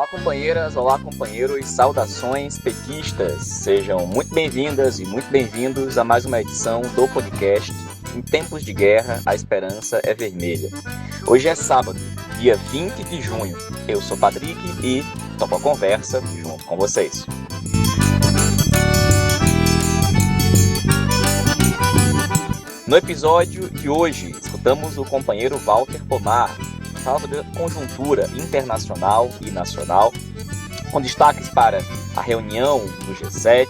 Olá, companheiras, olá, companheiros, saudações petistas. Sejam muito bem-vindas e muito bem-vindos a mais uma edição do podcast Em Tempos de Guerra, a Esperança é Vermelha. Hoje é sábado, dia 20 de junho. Eu sou Patrick e topo a conversa junto com vocês. No episódio de hoje, escutamos o companheiro Walter Pomar, que fala sobre a conjuntura internacional e nacional, com destaques para a reunião do G7,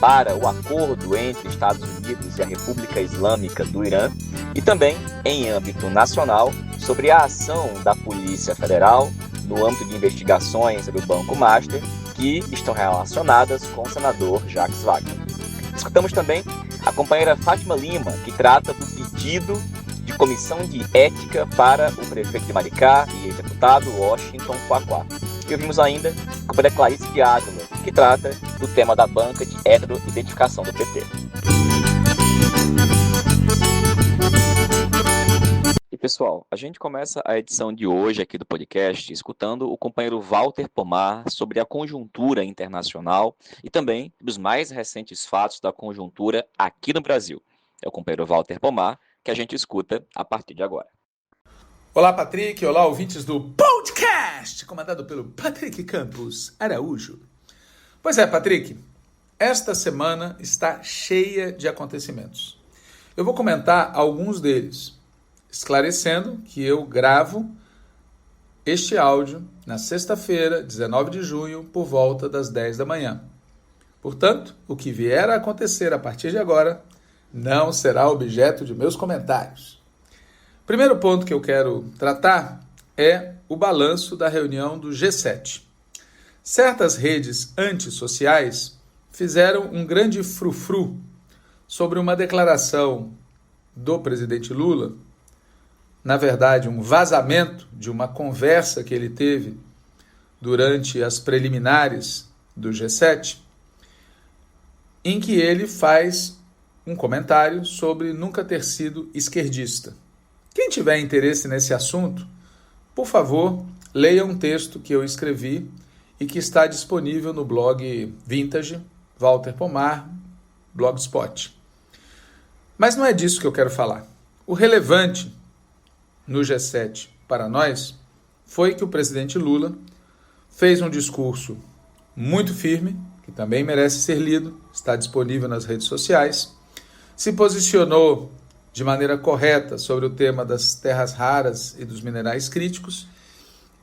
para o acordo entre Estados Unidos e a República Islâmica do Irã, e também, em âmbito nacional, sobre a ação da Polícia Federal no âmbito de investigações sobre o Banco Master, que estão relacionadas com o senador Jacques Wagner. Escutamos também a companheira Fátima Lima, que trata do pedido de comissão de ética para o prefeito de Maricá e ex-deputado Washington Quaquá. E ouvimos ainda a companheira Clarice de Ávila, que trata do tema da banca de heteroidentificação do PT. E pessoal, a gente começa a edição de hoje aqui do podcast escutando o companheiro Walter Pomar sobre a conjuntura internacional e também dos mais recentes fatos da conjuntura aqui no Brasil. É o companheiro Walter Pomar que a gente escuta a partir de agora. Olá, Patrick. Olá, ouvintes do podcast, comandado pelo Patrick Campos Araújo. Pois é, Patrick, esta semana está cheia de acontecimentos. Eu vou comentar alguns deles, esclarecendo que eu gravo este áudio na sexta-feira, 19 de junho, por volta das 10 da manhã. Portanto, o que vier a acontecer a partir de agora não será objeto de meus comentários. O primeiro ponto que eu quero tratar é o balanço da reunião do G7. Certas redes antissociais fizeram um grande frufru sobre uma declaração do presidente Lula, na verdade um vazamento de uma conversa que ele teve durante as preliminares do G7, em que ele faz um comentário sobre nunca ter sido esquerdista. Quem tiver interesse nesse assunto, por favor, leia um texto que eu escrevi e que está disponível no blog Vintage, Walter Pomar, Blogspot. Mas não é disso que eu quero falar. O relevante no G7 para nós foi que o presidente Lula fez um discurso muito firme, que também merece ser lido, está disponível nas redes sociais, se posicionou de maneira correta sobre o tema das terras raras e dos minerais críticos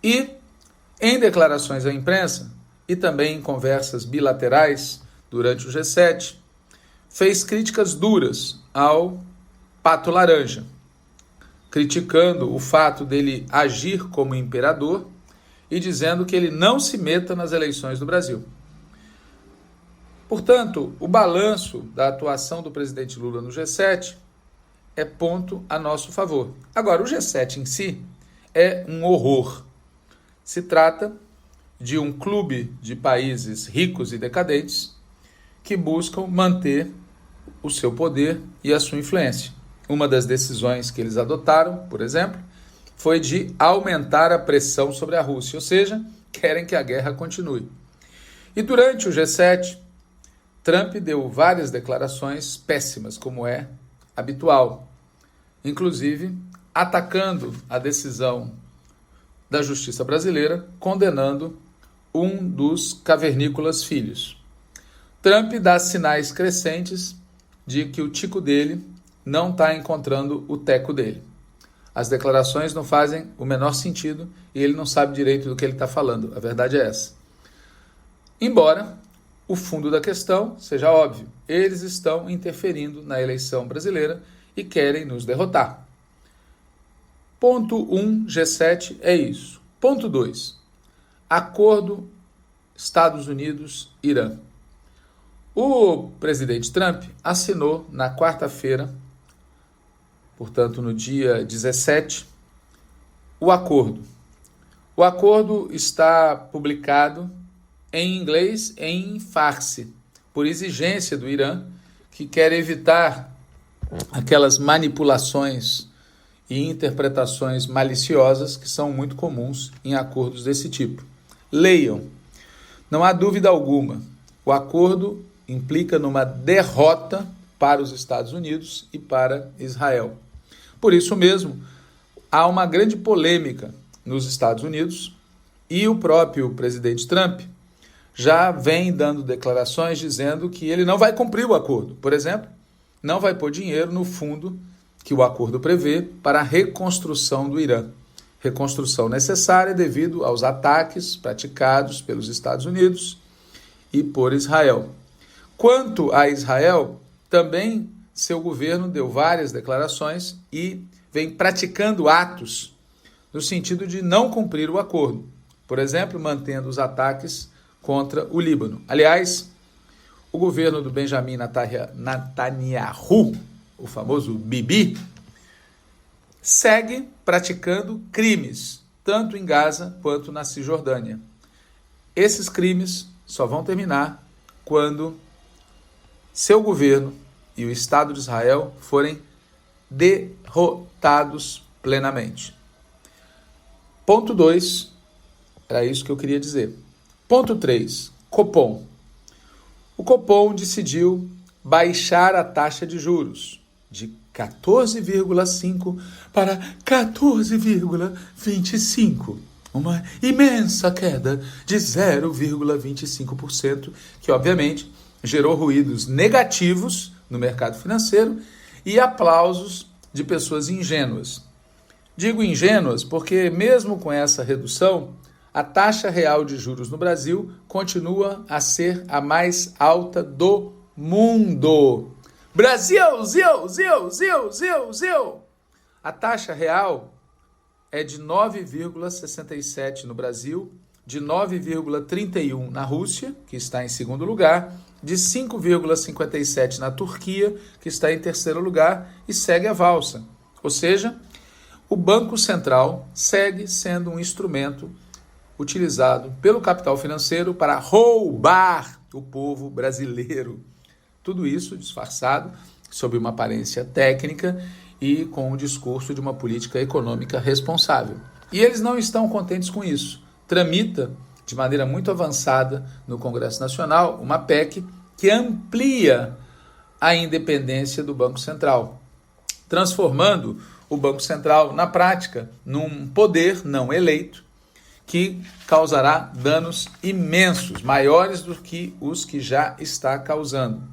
e, em declarações à imprensa e também em conversas bilaterais durante o G7, fez críticas duras ao Pato Laranja, criticando o fato dele agir como imperador e dizendo que ele não se meta nas eleições do Brasil. Portanto, o balanço da atuação do presidente Lula no G7 é ponto a nosso favor. Agora, o G7 em si é um horror. Se trata de um clube de países ricos e decadentes que buscam manter o seu poder e a sua influência. Uma das decisões que eles adotaram, por exemplo, foi de aumentar a pressão sobre a Rússia, ou seja, querem que a guerra continue. E durante o G7, Trump deu várias declarações péssimas, como é habitual, inclusive atacando a decisão da justiça brasileira, condenando um dos cavernícolas filhos. Trump dá sinais crescentes de que o tico dele não está encontrando o teco dele. As declarações não fazem o menor sentido e ele não sabe direito do que ele está falando. A verdade é essa. Embora o fundo da questão seja óbvio. Eles estão interferindo na eleição brasileira e querem nos derrotar. Ponto 1, G7 é isso. Ponto 2, acordo Estados Unidos-Irã. O presidente Trump assinou na quarta-feira, portanto no dia 17, o acordo. O acordo está publicado em inglês e em farsi, por exigência do Irã, que quer evitar aquelas manipulações e interpretações maliciosas que são muito comuns em acordos desse tipo. Leiam. Não há dúvida alguma. O acordo implica numa derrota para os Estados Unidos e para Israel. Por isso mesmo, há uma grande polêmica nos Estados Unidos e o próprio presidente Trump já vem dando declarações dizendo que ele não vai cumprir o acordo. Por exemplo, não vai pôr dinheiro no fundo que o acordo prevê para a reconstrução do Irã. Reconstrução necessária devido aos ataques praticados pelos Estados Unidos e por Israel. Quanto a Israel, também seu governo deu várias declarações e vem praticando atos no sentido de não cumprir o acordo. Por exemplo, mantendo os ataques contra o Líbano. Aliás, o governo do Benjamin Netanyahu, o famoso Bibi, segue praticando crimes, tanto em Gaza quanto na Cisjordânia. Esses crimes só vão terminar quando seu governo e o Estado de Israel forem derrotados plenamente. Ponto 2, era isso que eu queria dizer. Ponto 3, Copom. O Copom decidiu baixar a taxa de juros de 14,5% para 14,25%. Uma imensa queda de 0,25%, que obviamente gerou ruídos negativos no mercado financeiro e aplausos de pessoas ingênuas. Digo ingênuas porque, mesmo com essa redução, a taxa real de juros no Brasil continua a ser a mais alta do mundo. Brasil, zil, zil, zil, zil, zil. A taxa real é de 9,67 no Brasil, de 9,31 na Rússia, que está em segundo lugar, de 5,57 na Turquia, que está em terceiro lugar, e segue a valsa. Ou seja, o Banco Central segue sendo um instrumento utilizado pelo capital financeiro para roubar o povo brasileiro. Tudo isso disfarçado sob uma aparência técnica e com o discurso de uma política econômica responsável. E eles não estão contentes com isso. Tramita de maneira muito avançada no Congresso Nacional uma PEC que amplia a independência do Banco Central, transformando o Banco Central, na prática, num poder não eleito que causará danos imensos, maiores do que os que já está causando.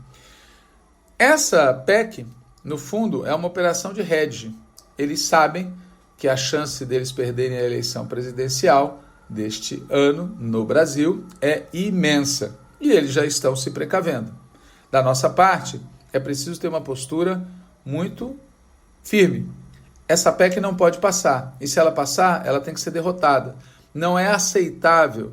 Essa PEC, no fundo, é uma operação de hedge. Eles sabem que a chance deles perderem a eleição presidencial deste ano no Brasil é imensa e eles já estão se precavendo. Da nossa parte, é preciso ter uma postura muito firme. Essa PEC não pode passar e, se ela passar, ela tem que ser derrotada. Não é aceitável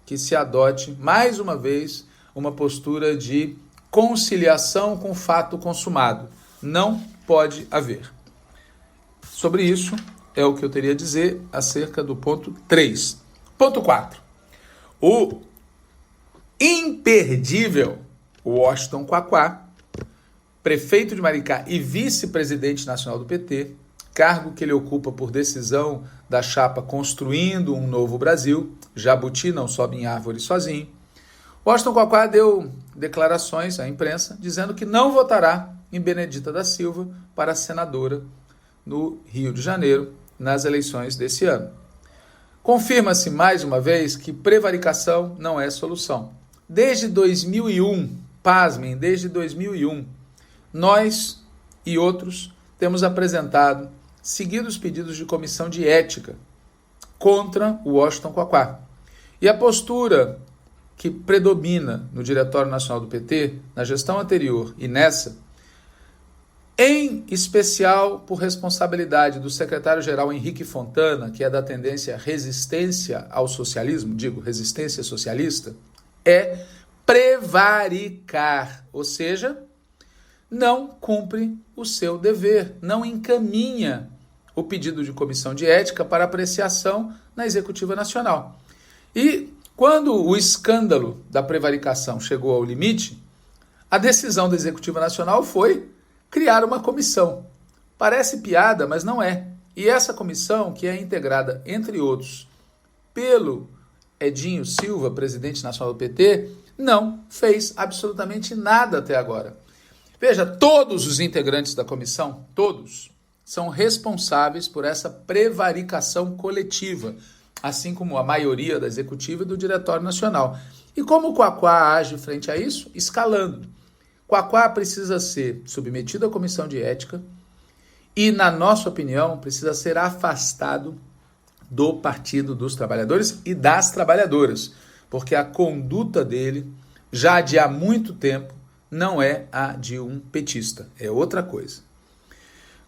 que se adote, mais uma vez, uma postura de conciliação com o fato consumado. Não pode haver. Sobre isso é o que eu teria a dizer acerca do ponto 3. Ponto 4. O imperdível Washington Quaquá, prefeito de Maricá e vice-presidente nacional do PT, cargo que ele ocupa por decisão da chapa Construindo um Novo Brasil, Jabuti não sobe em árvore sozinho. Washington Quaquá deu declarações à imprensa dizendo que não votará em Benedita da Silva para senadora no Rio de Janeiro nas eleições desse ano. Confirma-se mais uma vez que prevaricação não é solução. Desde 2001, pasmem, desde 2001, nós e outros temos apresentado seguidos pedidos de comissão de ética contra o Washington Quaquá. E a postura que predomina no Diretório Nacional do PT, na gestão anterior e nessa, em especial por responsabilidade do secretário-geral Henrique Fontana, que é da tendência resistência ao socialismo, resistência socialista, é prevaricar, ou seja, não cumpre o seu dever, não encaminha o pedido de comissão de ética para apreciação na Executiva Nacional. E quando o escândalo da prevaricação chegou ao limite, a decisão da Executiva Nacional foi criar uma comissão. Parece piada, mas não é. E essa comissão, que é integrada, entre outros, pelo Edinho Silva, presidente nacional do PT, não fez absolutamente nada até agora. Veja, todos os integrantes da comissão, todos, são responsáveis por essa prevaricação coletiva, assim como a maioria da executiva e do Diretório Nacional. E como o Quaquá age frente a isso? Escalando. Quaquá precisa ser submetido à comissão de ética e, na nossa opinião, precisa ser afastado do Partido dos Trabalhadores e das Trabalhadoras, porque a conduta dele, já de há muito tempo, não é a de um petista, é outra coisa.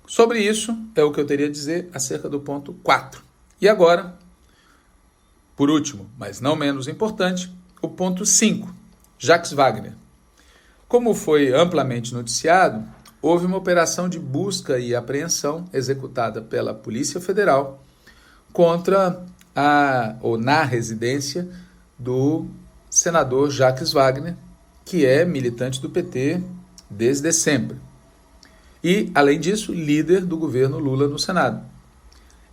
Sobre isso, é o que eu teria a dizer acerca do ponto 4. E agora, por último, mas não menos importante, o ponto 5, Jacques Wagner. Como foi amplamente noticiado, houve uma operação de busca e apreensão executada pela Polícia Federal contra ou na residência do senador Jacques Wagner, que é militante do PT desde sempre. E, além disso, líder do governo Lula no Senado.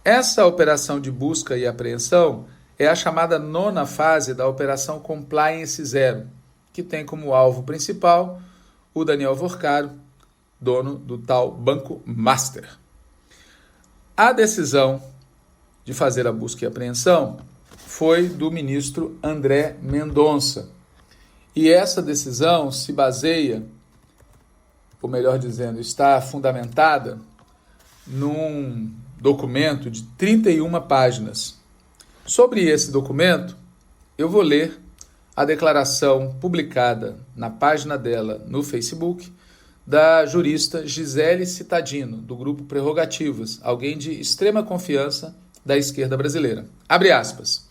Essa operação de busca e apreensão é a chamada 9ª fase da Operação Compliance Zero, que tem como alvo principal o Daniel Vorcaro, dono do tal Banco Master. A decisão de fazer a busca e apreensão foi do ministro André Mendonça. E essa decisão se baseia, ou melhor dizendo, está fundamentada num documento de 31 páginas. Sobre esse documento, eu vou ler a declaração publicada na página dela no Facebook da jurista Gisele Cittadino, do Grupo Prerrogativas, alguém de extrema confiança da esquerda brasileira. Abre aspas.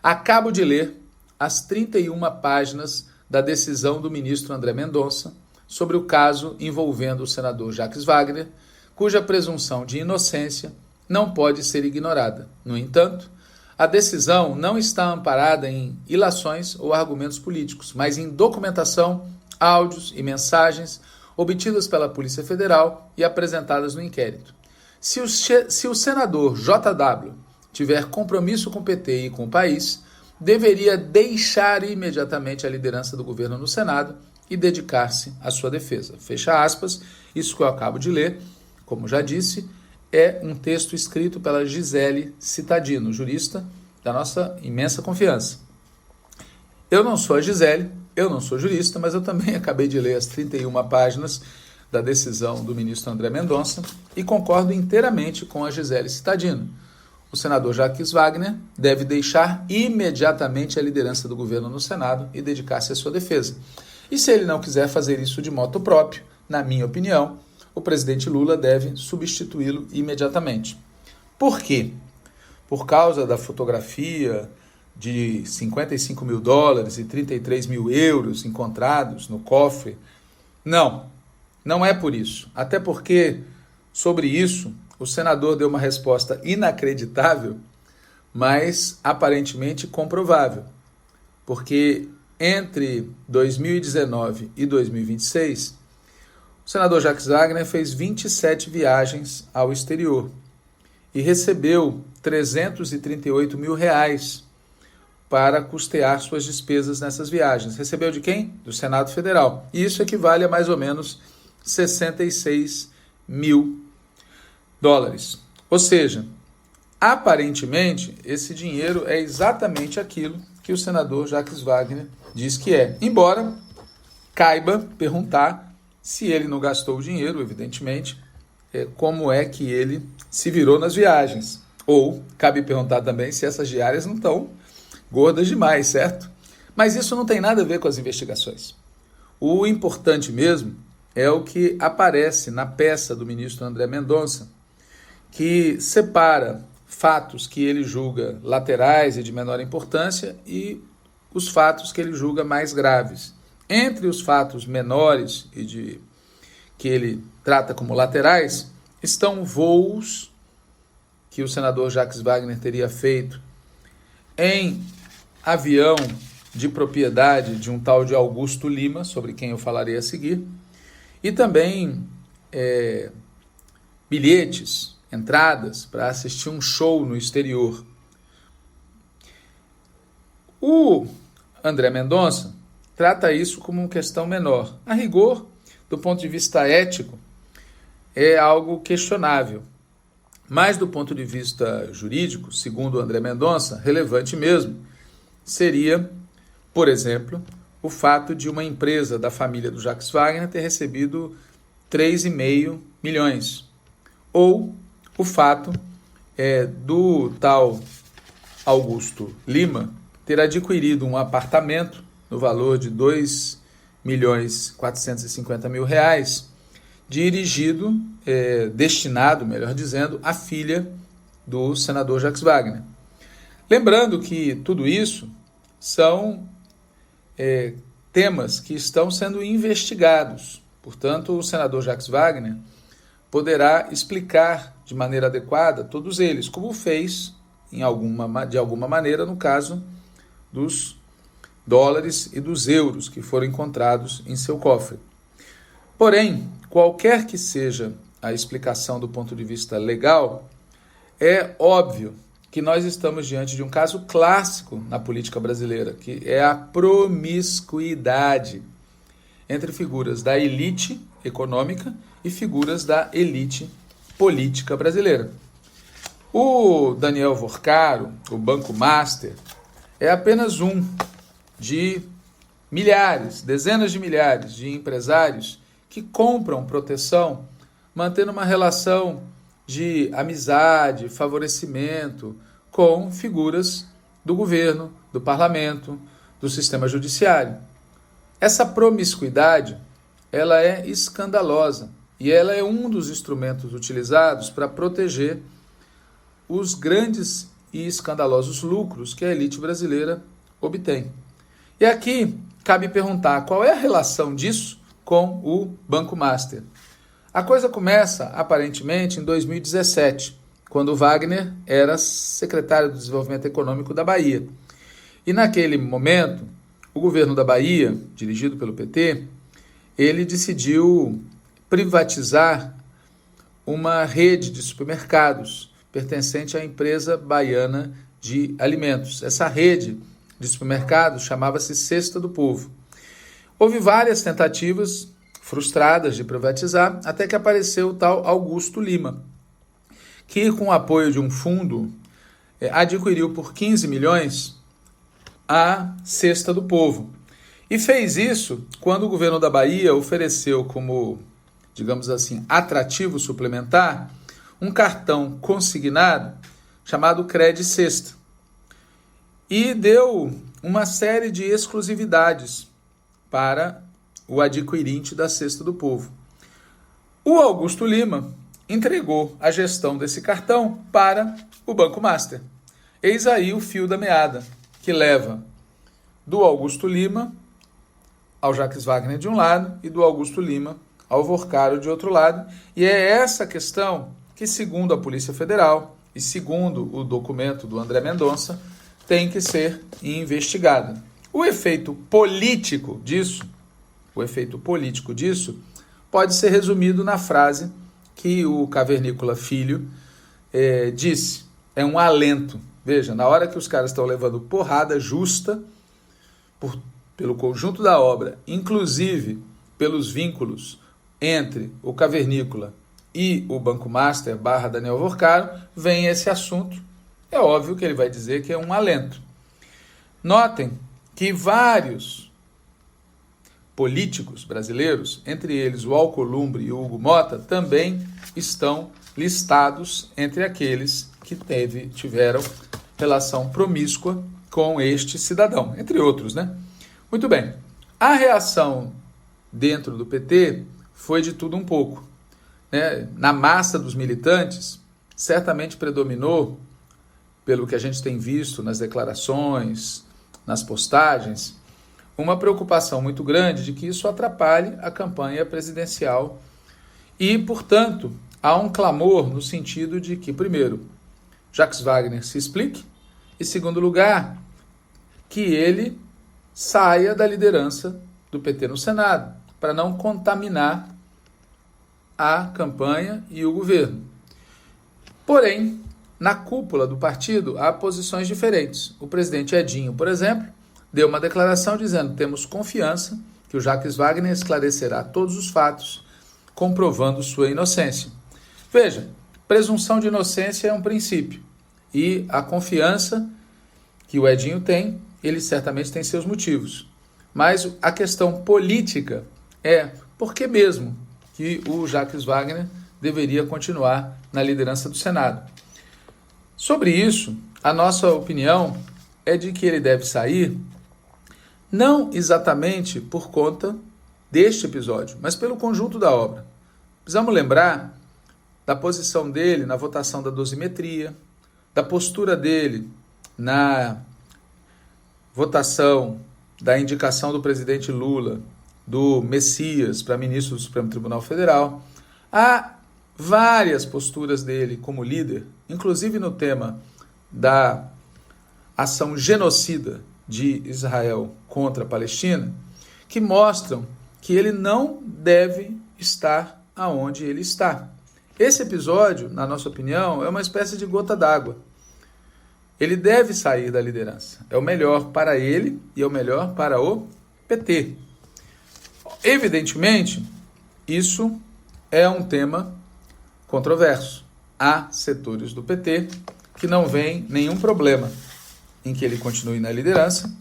Acabo de ler as 31 páginas da decisão do ministro André Mendonça sobre o caso envolvendo o senador Jacques Wagner, cuja presunção de inocência não pode ser ignorada. No entanto, a decisão não está amparada em ilações ou argumentos políticos, mas em documentação, áudios e mensagens obtidas pela Polícia Federal e apresentadas no inquérito. Se o senador JW tiver compromisso com o PT e com o país, deveria deixar imediatamente a liderança do governo no Senado e dedicar-se à sua defesa. Fecha aspas. Isso que eu acabo de ler, como já disse, é um texto escrito pela Gisele Cittadino, jurista da nossa imensa confiança. Eu não sou a Gisele, eu não sou jurista, mas eu também acabei de ler as 31 páginas da decisão do ministro André Mendonça e concordo inteiramente com a Gisele Cittadino. O senador Jacques Wagner deve deixar imediatamente a liderança do governo no Senado e dedicar-se à sua defesa. E se ele não quiser fazer isso de motu próprio, na minha opinião, o presidente Lula deve substituí-lo imediatamente. Por quê? Por causa da fotografia de $55 mil e 33 mil euros encontrados no cofre? Não, não é por isso. Até porque, sobre isso, o senador deu uma resposta inacreditável, mas aparentemente comprovável. Porque entre 2019 e 2026, o senador Jacques Wagner fez 27 viagens ao exterior e recebeu R$338 mil para custear suas despesas nessas viagens. Recebeu de quem? Do Senado Federal. E isso equivale a mais ou menos $66 mil. Ou seja, aparentemente, esse dinheiro é exatamente aquilo que o senador Jacques Wagner diz que é. Embora caiba perguntar se ele não gastou o dinheiro, evidentemente, como é que ele se virou nas viagens. Ou cabe perguntar também se essas diárias não estão gordas demais, certo? Mas isso não tem nada a ver com as investigações. O importante mesmo é o que aparece na peça do ministro André Mendonça, que separa fatos que ele julga laterais e de menor importância e os fatos que ele julga mais graves. Entre os fatos menores e que ele trata como laterais, estão voos que o senador Jacques Wagner teria feito em avião de propriedade de um tal de Augusto Lima, sobre quem eu falarei a seguir, e também bilhetes, entradas para assistir um show no exterior. O André Mendonça trata isso como uma questão menor. A rigor, do ponto de vista ético, é algo questionável. Mas do ponto de vista jurídico, segundo o André Mendonça, relevante mesmo, seria, por exemplo, o fato de uma empresa da família do Jacques Wagner ter recebido 3,5 milhões. Ou o fato do tal Augusto Lima ter adquirido um apartamento no valor de R$2.450.000, dirigido, destinado, melhor dizendo, à filha do senador Jacques Wagner. Lembrando que tudo isso são temas que estão sendo investigados. Portanto, o senador Jacques Wagner poderá explicar de maneira adequada todos eles, como fez de alguma maneira no caso dos dólares e dos euros que foram encontrados em seu cofre. Porém, qualquer que seja a explicação do ponto de vista legal, é óbvio que nós estamos diante de um caso clássico na política brasileira, que é a promiscuidade entre figuras da elite econômica e figuras da elite política brasileira. O Daniel Vorcaro, o Banco Master, é apenas um de milhares, dezenas de milhares de empresários que compram proteção, mantendo uma relação de amizade, favorecimento com figuras do governo, do parlamento, do sistema judiciário. Essa promiscuidade, ela é escandalosa e ela é um dos instrumentos utilizados para proteger os grandes e escandalosos lucros que a elite brasileira obtém. E aqui cabe perguntar qual é a relação disso com o Banco Master. A coisa começa, aparentemente, em 2017, quando o Wagner era secretário do Desenvolvimento Econômico da Bahia. E naquele momento, o governo da Bahia, dirigido pelo PT, ele decidiu privatizar uma rede de supermercados pertencente à empresa baiana de alimentos. Essa rede de supermercados chamava-se Cesta do Povo. Houve várias tentativas frustradas de privatizar, até que apareceu o tal Augusto Lima, que com o apoio de um fundo adquiriu por 15 milhões a Cesta do Povo. E fez isso quando o governo da Bahia ofereceu como, digamos assim, atrativo suplementar um cartão consignado chamado Cred Cesta. E deu uma série de exclusividades para o adquirente da Cesta do Povo. O Augusto Lima entregou a gestão desse cartão para o Banco Master. Eis aí o fio da meada, que leva do Augusto Lima ao Jacques Wagner de um lado e do Augusto Lima ao Vorcaro de outro lado. E é essa questão que, segundo a Polícia Federal e segundo o documento do André Mendonça, tem que ser investigada. O efeito político disso pode ser resumido na frase que o cavernícola Filho disse. É um alento. Veja, na hora que os caras estão levando porrada justa pelo conjunto da obra, inclusive pelos vínculos entre o cavernícola e o Banco Master / Daniel Vorcaro, vem esse assunto. É óbvio que ele vai dizer que é um alento. Notem que vários políticos brasileiros, entre eles o Alcolumbre e o Hugo Motta, também estão listados entre aqueles que tiveram relação promíscua com este cidadão, entre outros, né? Muito bem. A reação dentro do PT foi de tudo um pouco, né? Na massa dos militantes, certamente predominou, pelo que a gente tem visto nas declarações, nas postagens, uma preocupação muito grande de que isso atrapalhe a campanha presidencial e, portanto, há um clamor no sentido de que, primeiro, Jacques Wagner se explique e, segundo lugar, que ele saia da liderança do PT no Senado, para não contaminar a campanha e o governo. Porém, na cúpula do partido há posições diferentes. O presidente Edinho, por exemplo, deu uma declaração dizendo: temos confiança que o Jacques Wagner esclarecerá todos os fatos, comprovando sua inocência. Veja, presunção de inocência é um princípio. E a confiança que o Edinho tem, ele certamente tem seus motivos. Mas a questão política é por que mesmo que o Jacques Wagner deveria continuar na liderança do Senado. Sobre isso, a nossa opinião é de que ele deve sair não exatamente por conta deste episódio, mas pelo conjunto da obra. Precisamos lembrar da posição dele na votação da dosimetria, da postura dele na votação da indicação do presidente Lula do Messias para ministro do Supremo Tribunal Federal. Há várias posturas dele como líder, inclusive no tema da ação genocida de Israel contra a Palestina, que mostram que ele não deve estar aonde ele está. Esse episódio, na nossa opinião, é uma espécie de gota d'água. Ele deve sair da liderança. É o melhor para ele e é o melhor para o PT. Evidentemente, isso é um tema controverso. Há setores do PT que não veem nenhum problema em que ele continue na liderança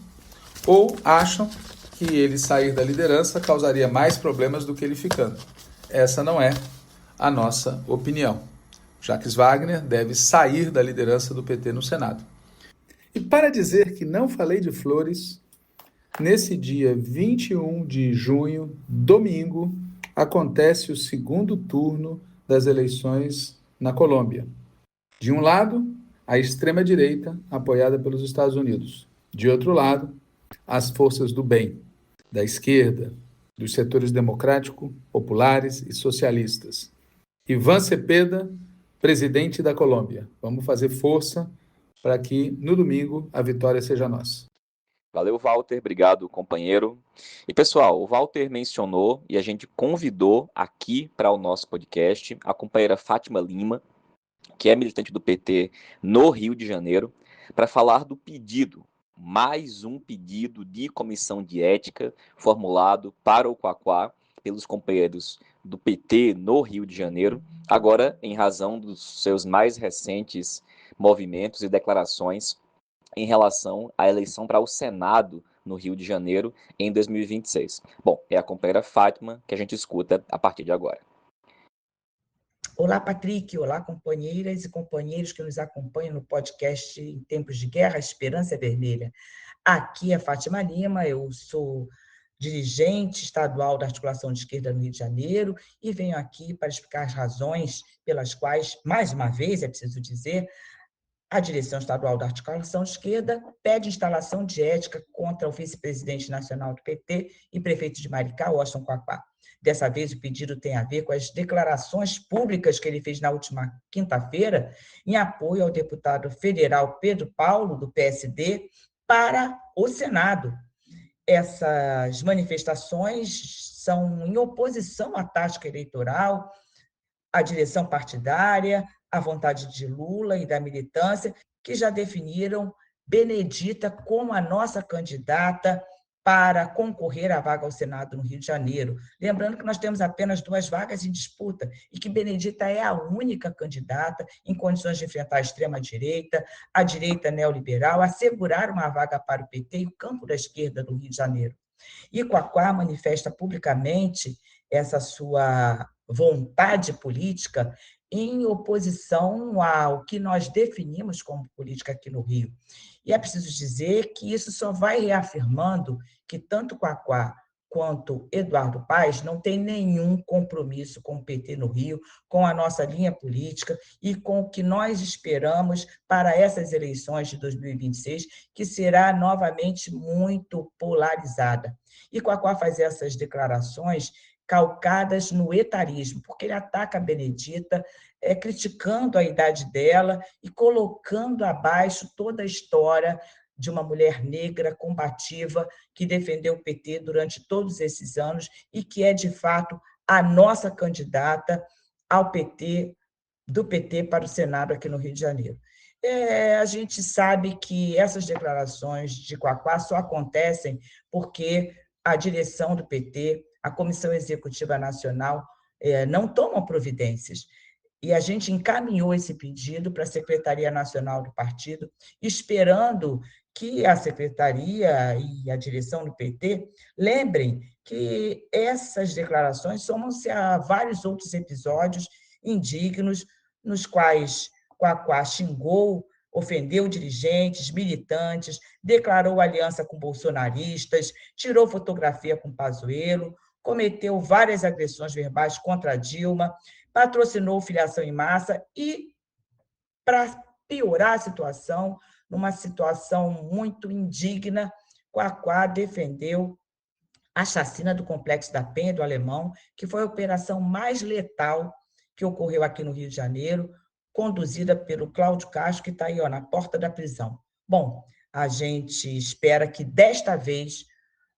ou acham que ele sair da liderança causaria mais problemas do que ele ficando. Essa não é a nossa opinião. Jacques Wagner deve sair da liderança do PT no Senado. E para dizer que não falei de flores, nesse dia 21 de junho, domingo, acontece o segundo turno das eleições na Colômbia. De um lado, a extrema-direita, apoiada pelos Estados Unidos. De outro lado, as forças do bem, da esquerda, dos setores democrático, populares e socialistas. Iván Cepeda, presidente da Colômbia. Vamos fazer força para que, no domingo, a vitória seja nossa. Valeu, Walter. Obrigado, companheiro. E, pessoal, o Walter mencionou e a gente convidou aqui para o nosso podcast a companheira Fátima Lima, que é militante do PT no Rio de Janeiro, para falar do pedido, mais um pedido de comissão de ética formulado para o Quaquá pelos companheiros do PT no Rio de Janeiro, agora em razão dos seus mais recentes movimentos e declarações em relação à eleição para o Senado no Rio de Janeiro em 2026. Bom, é a companheira Fátima que a gente escuta a partir de agora. Olá, Patrick. Olá, companheiras e companheiros que nos acompanham no podcast Em Tempos de Guerra, Esperança Vermelha. Aqui é Fátima Lima, eu sou dirigente estadual da Articulação de Esquerda no Rio de Janeiro e venho aqui para explicar as razões pelas quais, mais uma vez, é preciso dizer, a direção estadual da Articulação de Esquerda pede instalação de ética contra o vice-presidente nacional do PT e prefeito de Maricá, Washington Quaquá. Dessa vez, o pedido tem a ver com as declarações públicas que ele fez na última quinta-feira em apoio ao deputado federal Pedro Paulo, do PSD, para o Senado. Essas manifestações são em oposição à tática eleitoral, à direção partidária, à vontade de Lula e da militância, que já definiram Benedita como a nossa candidata para concorrer à vaga ao Senado no Rio de Janeiro. Lembrando que nós temos apenas 2 vagas em disputa e que Benedita é a única candidata em condições de enfrentar a extrema-direita, a direita neoliberal, assegurar uma vaga para o PT e o campo da esquerda do Rio de Janeiro. E Quaquá manifesta publicamente essa sua vontade política em oposição ao que nós definimos como política aqui no Rio. E é preciso dizer que isso só vai reafirmando que tanto Quaquá quanto Eduardo Paes não tem nenhum compromisso com o PT no Rio, com a nossa linha política e com o que nós esperamos para essas eleições de 2026, que será novamente muito polarizada. E Quaquá faz essas declarações calcadas no etarismo, porque ele ataca a Benedita, criticando a idade dela e colocando abaixo toda a história de uma mulher negra combativa que defendeu o PT durante todos esses anos e que é, de fato, a nossa candidata ao PT do PT para o Senado aqui no Rio de Janeiro. A gente sabe que essas declarações de Quaquá só acontecem porque a direção do PT, a Comissão Executiva Nacional, não tomam providências. E a gente encaminhou esse pedido para a Secretaria Nacional do Partido, esperando que a Secretaria e a direção do PT lembrem que essas declarações somam-se a vários outros episódios indignos, nos quais Quaquá xingou, ofendeu dirigentes, militantes, declarou aliança com bolsonaristas, tirou fotografia com Pazuello, cometeu várias agressões verbais contra Dilma, patrocinou filiação em massa e, para piorar a situação, numa situação muito indigna, Quaquá defendeu a chacina do Complexo da Penha, do Alemão, que foi a operação mais letal que ocorreu aqui no Rio de Janeiro, conduzida pelo Cláudio Castro, que está aí na porta da prisão. Bom, a gente espera que, desta vez,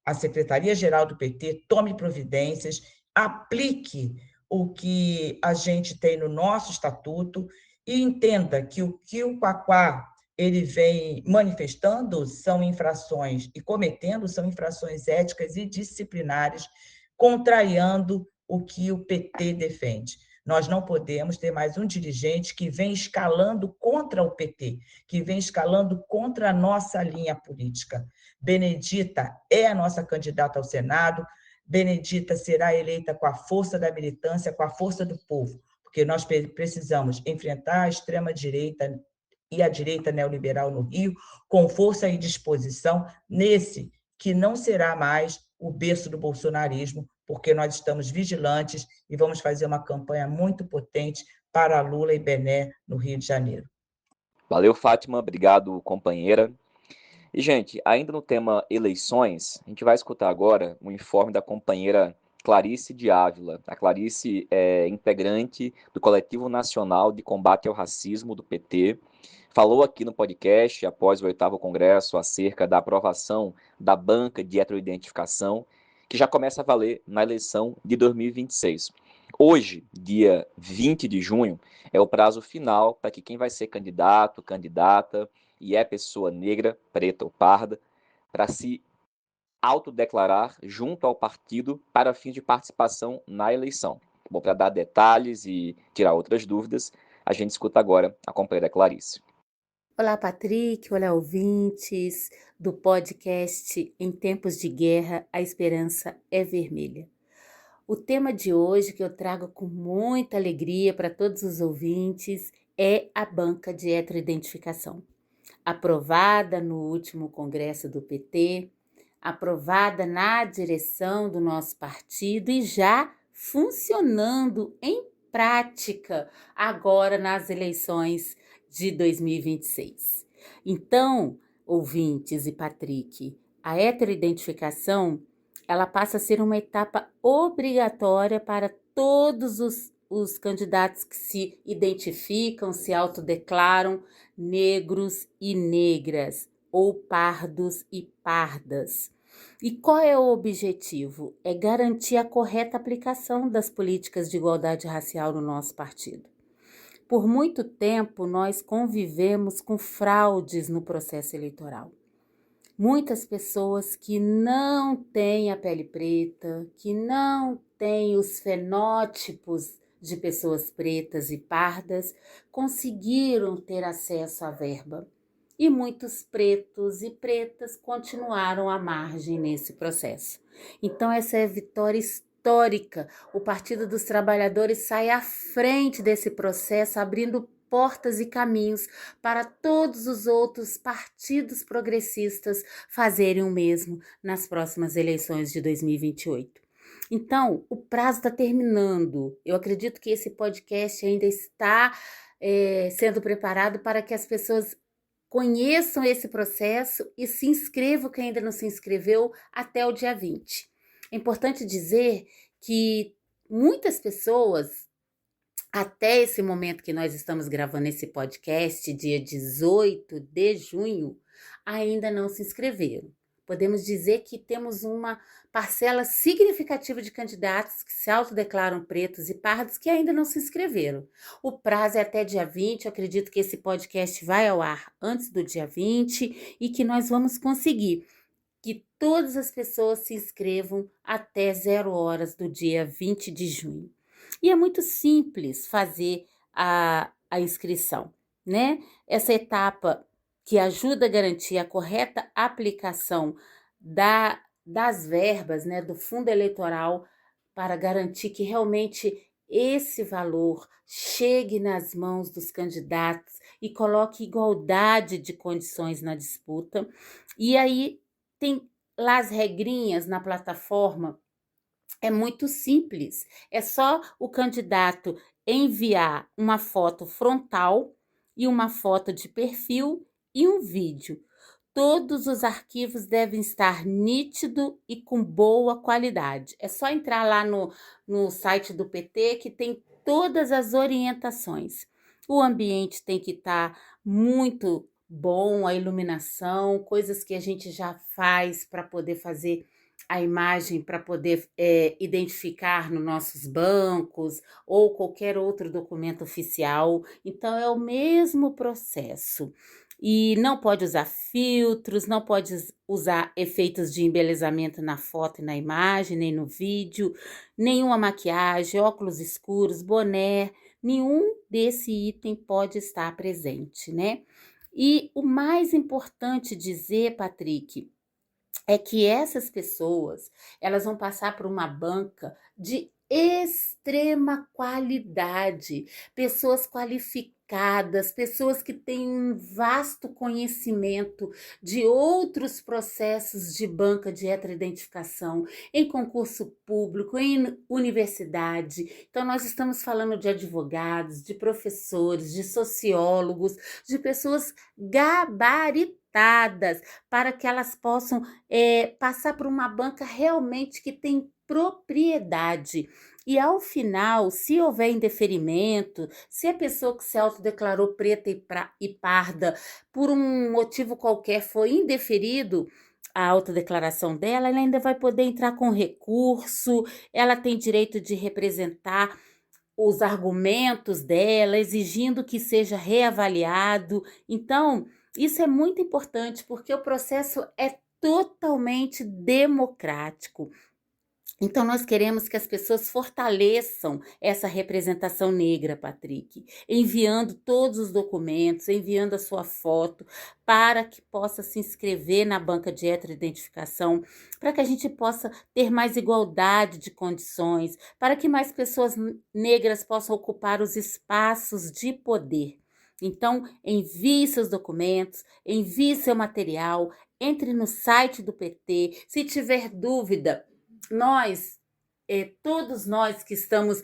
a Secretaria-Geral do PT tome providências, aplique o que a gente tem no nosso estatuto e entenda que o Quaquá ele vem manifestando são infrações e cometendo são infrações éticas e disciplinares, contrariando o que o PT defende. Nós não podemos ter mais um dirigente que vem escalando contra o PT, que vem escalando contra a nossa linha política. Benedita é a nossa candidata ao Senado, Benedita será eleita com a força da militância, com a força do povo, porque nós precisamos enfrentar a extrema-direita e a direita neoliberal no Rio, com força e disposição, nesse que não será mais o berço do bolsonarismo, porque nós estamos vigilantes e vamos fazer uma campanha muito potente para Lula e Bené no Rio de Janeiro. Valeu, Fátima. Obrigado, companheira. E, gente, ainda no tema eleições, a gente vai escutar agora um informe da companheira Clarice de Ávila. A Clarice é integrante do Coletivo Nacional de Combate ao Racismo do PT. Falou aqui no podcast, após o 8º Congresso, acerca da aprovação da banca de heteroidentificação, que já começa a valer na eleição de 2026. Hoje, dia 20 de junho, é o prazo final para que quem vai ser candidato, candidata, e é pessoa negra, preta ou parda, para se autodeclarar junto ao partido para fins de participação na eleição. Bom, para dar detalhes e tirar outras dúvidas, a gente escuta agora a companheira Clarice. Olá, Patrick, olá, ouvintes do podcast Em Tempos de Guerra, a Esperança é Vermelha. O tema de hoje, que eu trago com muita alegria para todos os ouvintes, é a banca de heteroidentificação. Aprovada no último congresso do PT, aprovada na direção do nosso partido e já funcionando em prática agora nas eleições de 2026. Então, ouvintes e Patrick, a heteroidentificação ela passa a ser uma etapa obrigatória para todos os candidatos que se identificam, se autodeclaram negros e negras, ou pardos e pardas. E qual é o objetivo? É garantir a correta aplicação das políticas de igualdade racial no nosso partido. Por muito tempo, nós convivemos com fraudes no processo eleitoral. Muitas pessoas que não têm a pele preta, que não têm os fenótipos de pessoas pretas e pardas, conseguiram ter acesso à verba. E muitos pretos e pretas continuaram à margem nesse processo. Então, essa é a vitória histórica. O Partido dos Trabalhadores sai à frente desse processo, abrindo portas e caminhos para todos os outros partidos progressistas fazerem o mesmo nas próximas eleições de 2028. Então, o prazo está terminando. Eu acredito que esse podcast ainda está sendo preparado para que as pessoas conheçam esse processo e se inscrevam, quem ainda não se inscreveu, até o dia 20. É importante dizer que muitas pessoas, até esse momento que nós estamos gravando esse podcast, dia 18 de junho, ainda não se inscreveram. Podemos dizer que temos uma parcela significativa de candidatos que se autodeclaram pretos e pardos que ainda não se inscreveram. O prazo é até dia 20, eu acredito que esse podcast vai ao ar antes do dia 20 e que nós vamos conseguir que todas as pessoas se inscrevam até 0 horas do dia 20 de junho. E é muito simples fazer a inscrição, né? Essa etapa que ajuda a garantir a correta aplicação das verbas, né, do fundo eleitoral, para garantir que realmente esse valor chegue nas mãos dos candidatos e coloque igualdade de condições na disputa. E aí tem lá as regrinhas na plataforma, é muito simples, é só o candidato enviar uma foto frontal e uma foto de perfil e um vídeo. Todos os arquivos devem estar nítido e com boa qualidade. É só entrar lá no site do PT que tem todas as orientações. O ambiente tem que estar muito bom, a iluminação, coisas que a gente já faz para poder fazer a imagem, para poder identificar nos nossos bancos ou qualquer outro documento oficial. Então, é o mesmo processo. E não pode usar filtros, não pode usar efeitos de embelezamento na foto e na imagem, nem no vídeo, nenhuma maquiagem, óculos escuros, boné, nenhum desse item pode estar presente, né? E o mais importante dizer, Patrick, é que essas pessoas, elas vão passar por uma banca de extrema qualidade, pessoas qualificadas, pessoas que têm um vasto conhecimento de outros processos de banca de heteroidentificação, em concurso público, em universidade. Então, nós estamos falando de advogados, de professores, de sociólogos, de pessoas gabaritadas, para que elas possam passar por uma banca realmente que tem propriedade. E ao final, se houver indeferimento, se a pessoa que se autodeclarou preta e parda, por um motivo qualquer, foi indeferido a autodeclaração dela, ela ainda vai poder entrar com recurso, ela tem direito de representar os argumentos dela, exigindo que seja reavaliado. Então, isso é muito importante, porque o processo é totalmente democrático. Então, nós queremos que as pessoas fortaleçam essa representação negra, Patrick, enviando todos os documentos, enviando a sua foto, para que possa se inscrever na banca de heteroidentificação, para que a gente possa ter mais igualdade de condições, para que mais pessoas negras possam ocupar os espaços de poder. Então, envie seus documentos, envie seu material, entre no site do PT. Se tiver dúvida, todos nós que estamos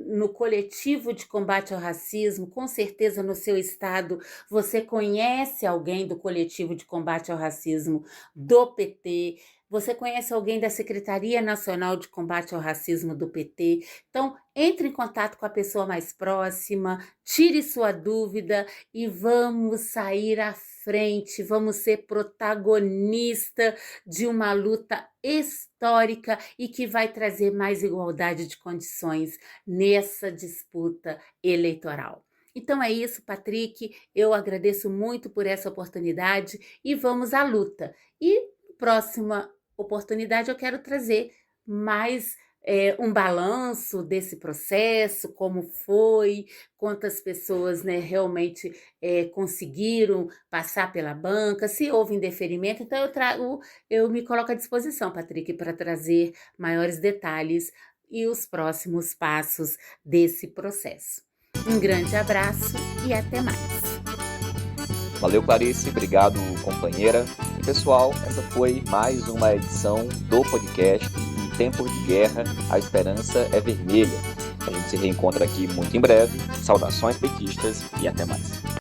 no coletivo de combate ao racismo, com certeza no seu estado você conhece alguém do coletivo de combate ao racismo do PT, você conhece alguém da Secretaria Nacional de Combate ao Racismo do PT. Então, entre em contato com a pessoa mais próxima, tire sua dúvida e vamos sair à frente, vamos ser protagonista de uma luta histórica e que vai trazer mais igualdade de condições nessa disputa eleitoral. Então é isso, Patrick, eu agradeço muito por essa oportunidade e vamos à luta. E próxima oportunidade eu quero trazer mais um balanço desse processo, como foi, quantas pessoas realmente conseguiram passar pela banca, se houve indeferimento. Então eu me coloco à disposição, Patrick, para trazer maiores detalhes e os próximos passos desse processo. Um grande abraço e até mais. Valeu, Clarice. Obrigado, companheira. E, pessoal, essa foi mais uma edição do podcast Em Tempos de Guerra, a Esperança é Vermelha. A gente se reencontra aqui muito em breve. Saudações petistas e até mais.